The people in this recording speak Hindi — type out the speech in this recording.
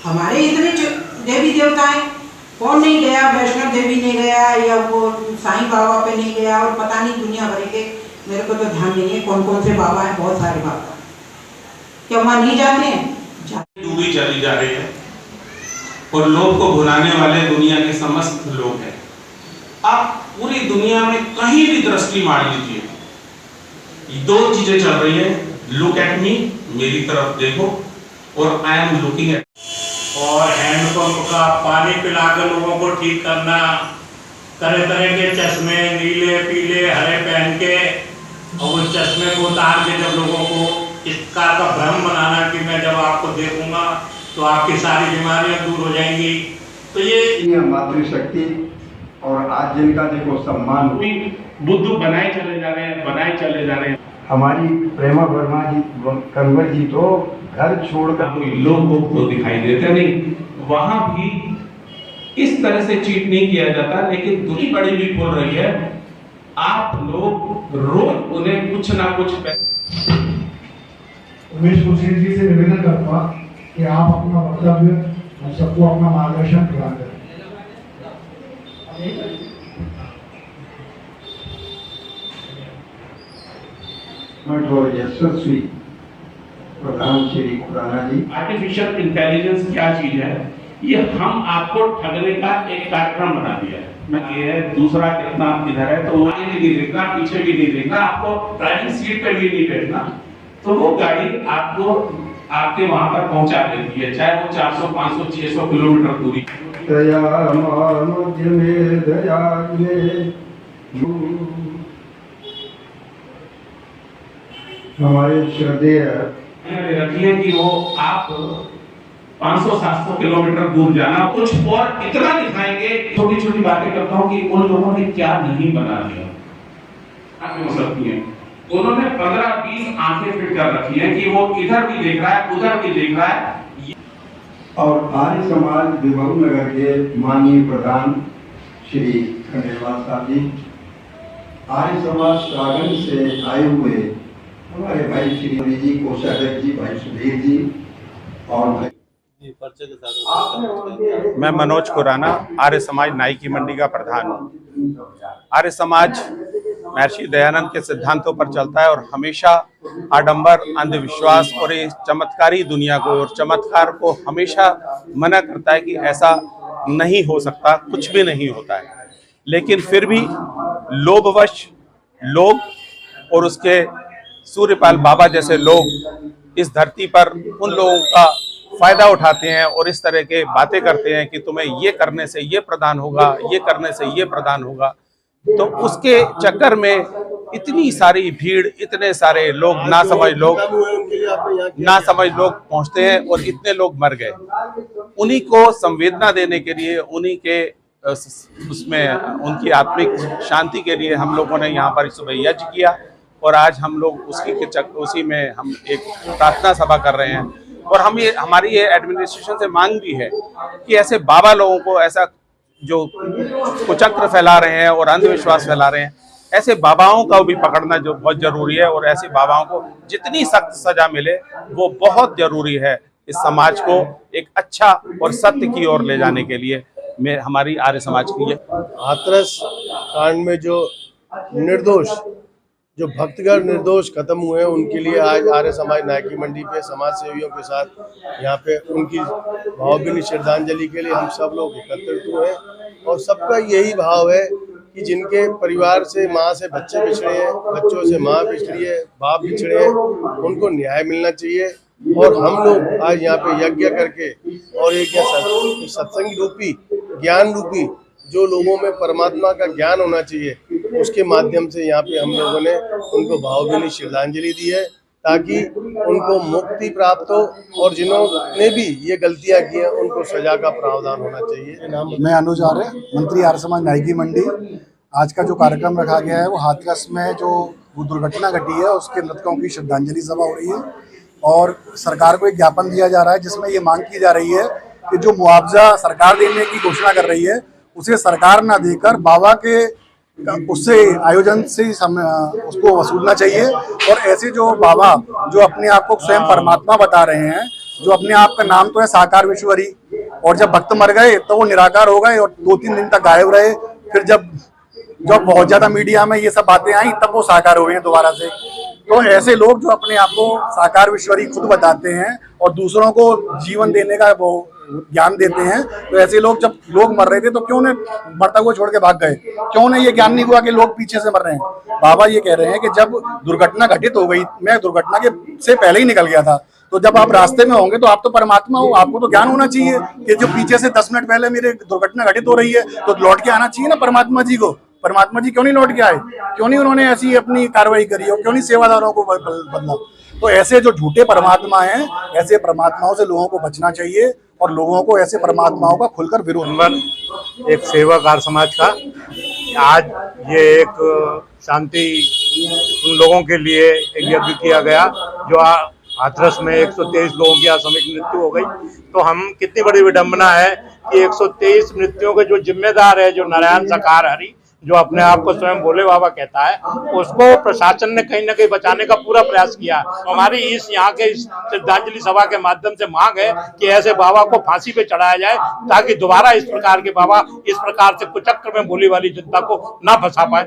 हमारे इतने देवी देवता हैं, कौन नहीं गया, वैष्णव देवी नहीं गया या वो साईं बाबा पे नहीं गया, और पता नहीं दुनिया भर के, मेरे को तो ध्यान नहीं है कौन कौन से बाबा हैं, बहुत सारे बाबा। क्या वहाँ नहीं जाते हैं? डूबी चली जा रही है और लोग को भुलाने वाले दुनिया के समस्त लोग हैं। आप पूरी दुनिया में कहीं भी दृष्टि मार लीजिए, दो चीजें चल रही है, लुक एट मी, मेरी तरफ देखो, और आई एम लुकिंग एट। और हैंडपंप का पानी पिलाकर लोगों को ठीक करना, तरह तरह के चश्मे नीले पीले हरे पहन के, और उस चश्मे को उतार के जब लोगों को इस प्रकार का भ्रम बनाना कि मैं जब आपको देखूंगा तो आपकी सारी बीमारियां दूर हो जाएंगी। तो ये मातृशक्ति और आज जिनका देखो सम्मान बुद्ध बनाए चले जा रहे हैं, बनाए चले जा रहे हैं। हमारी प्रेमा वर्मा जी कंवर जी तो घर छोड़कर कोई लोगों को दिखाई देते नहीं, वहां भी इस तरह से चीट नहीं किया जाता, लेकिन दूरी बड़ी भी खोल रही है। आप लोग रोज उन्हें कुछ ना कुछ उमेश कुशेर जी से निवेदन करता कि आप अपना वक्तव्य हम सबको अपना मार्गदर्शन प्रदान करें। और यशस्वी प्रधान श्री खुराना जी, आर्टिफिशियल इंटेलिजेंस क्या चीज है, ये हम आपको ठगने का एक कार्यक्रम बना दिया है। मैं ये दूसरा कितना इधर है तो वो नहीं देखना, पीछे भी नहीं देखना, आपको ड्राइविंग सीट पे भी नहीं बैठना, तो वो गाड़ी आपको आपके वहां पर पहुंचा देती है, चाहे वो 400, 500, 600 किलोमीटर दूरी। दया मध्य में दया में हमारे श्रद्धेय रखिए कि वो आप 500-700 किलोमीटर दूर जाना, कुछ और इतना दिखाएंगे। छोटी छोटी बातें करता हूँ कि उन लोगों ने क्या नहीं बना दिया, आप हो सकती है। उन्होंने 15-20 आंखें फिट कर रखी है कि वो इधर भी देख रहा है, उधर भी देख रहा है। और आर्य समाज विभव नगर के माननीय प्रधान श्री खंडेलवाल साहब जी, आर्य समाज सागन से आए हुए हमारे भाई श्री जी कोषाध्यक्ष जी, भाई सुधीर जी और भाई मैं मनोज खुराना, आर्य समाज नाई की मंडी का प्रधान हूँ। आर्य समाज महर्षि दयानंद के सिद्धांतों पर चलता है और हमेशा आडंबर, अंधविश्वास और इस चमत्कारी दुनिया को और चमत्कार को हमेशा मना करता है कि ऐसा नहीं हो सकता, कुछ भी नहीं होता है। लेकिन फिर भी लोभवश लोग और उसके सूर्यपाल बाबा जैसे लोग इस धरती पर उन लोगों का फायदा उठाते हैं और इस तरह के बातें करते हैं कि तुम्हें ये करने से ये प्रदान होगा, ये करने से ये प्रदान होगा। तो उसके चक्कर में इतनी सारी भीड़, इतने सारे लोग नासमझ लोग पहुंचते हैं और इतने लोग मर गए। उन्हीं को संवेदना देने के लिए, उन्हीं के उसमें उनकी आत्मिक शांति के लिए हम लोगों ने यहाँ पर सुबह यज्ञ किया और आज हम लोग उसी में हम एक प्रार्थना सभा कर रहे हैं। और हमारी ये एडमिनिस्ट्रेशन से मांग भी है कि ऐसे बाबा लोगों को, ऐसा जो कुचक्र फैला रहे हैं और अंधविश्वास फैला रहे हैं, ऐसे बाबाओं का भी पकड़ना जो बहुत जरूरी है और ऐसे बाबाओं को जितनी सख्त सजा मिले वो बहुत जरूरी है इस समाज को एक अच्छा और सत्य की ओर ले जाने के लिए। हमारी आर्य समाज की हाथरस कांड में जो भक्तगण निर्दोष खत्म हुए हैं, उनके लिए आज आर्य समाज नाई की मंडी पे समाज सेवियों के साथ यहाँ पे उनकी भावभीनी श्रद्धांजलि के लिए हम सब लोग एकत्रित हुए हैं। और सबका यही भाव है कि जिनके परिवार से माँ से बच्चे बिछड़े हैं, बच्चों से माँ बिछड़ी है, बाप बिछड़े हैं, उनको न्याय मिलना चाहिए। और हम लोग आज यहाँ पे यज्ञ करके और एक सत्संग रूपी, ज्ञान रूपी, जो लोगों में परमात्मा का ज्ञान होना चाहिए, उसके माध्यम से यहाँ पे हम लोगों ने उनको भावभीनी श्रद्धांजलि दी है ताकि उनको मुक्ति प्राप्त हो और जिन्होंने भी ये गलतियाँ की हैं उनको सजा का प्रावधान होना चाहिए। मैं अनुज आर्य, मंत्री आर्य समाज नाई की मंडी। आज का जो कार्यक्रम रखा गया है वो हाथरस में जो वो दुर्घटना घटी है उसके मृतकों की श्रद्धांजलि सभा हो रही है और सरकार को एक ज्ञापन दिया जा रहा है जिसमें ये मांग की जा रही है कि जो मुआवजा सरकार देने की घोषणा कर रही है उसे सरकार ना देकर बाबा के उससे आयोजन से उसको वसूलना चाहिए। और ऐसे जो बाबा जो अपने आप को स्वयं परमात्मा बता रहे हैं जो अपने आप का नाम तो है साकार विश्वरी, और जब भक्त मर गए तो वो निराकार हो गए और 2-3 दिन तक गायब रहे। फिर जब बहुत ज्यादा मीडिया में ये सब बातें आई तब वो साकार हो गए हैं दोबारा से। तो ऐसे लोग जो अपने आप को साकार विश्वरी खुद बताते हैं और दूसरों को जीवन देने का वो ज्ञान देते हैं, तो ऐसे लोग जब लोग मर रहे थे तो क्यों ने मरता हुआ छोड़ के भाग गए? क्यों ने ये ज्ञान नहीं हुआ कि लोग पीछे से मर रहे हैं? बाबा ये कह रहे हैं कि जब दुर्घटना घटित हो गई, मैं दुर्घटना के से पहले ही निकल गया था, तो जब आप रास्ते में होंगे तो आप तो परमात्मा हो, आपको तो ज्ञान होना चाहिए कि जो पीछे से 10 मिनट पहले मेरे दुर्घटना घटित हो रही है तो लौट के आना चाहिए ना परमात्मा जी को। परमात्मा जी क्यों नहीं लौट के आए? क्यों नहीं उन्होंने ऐसी अपनी कार्रवाई करी और क्यों नहीं सेवादारों को बदला? तो ऐसे जो झूठे परमात्मा हैं, ऐसे परमात्माओं से लोगों को बचना चाहिए और लोगों को ऐसे परमात्माओं का खुलकर विरोध। एक सेवक आर्य समाज का आज ये एक शांति उन लोगों के लिए एक यज्ञ किया गया जो हाथरस में 123 लोगों की आकस्मिक मृत्यु हो गई। तो हम कितनी बड़ी विडंबना है कि 123 मृत्युओं के जो जिम्मेदार है, जो नारायण साकार हरि, जो अपने आप को स्वयं भोले बाबा कहता है, उसको प्रशासन ने कहीं ना कहीं बचाने का पूरा प्रयास किया। हमारी यहाँ के श्रद्धांजलि सभा के माध्यम से मांग है कि ऐसे बाबा को फांसी पे चढ़ाया जाए ताकि दोबारा इस प्रकार के बाबा इस प्रकार से कुचक्र में भोली वाली जनता को ना फंसा पाए।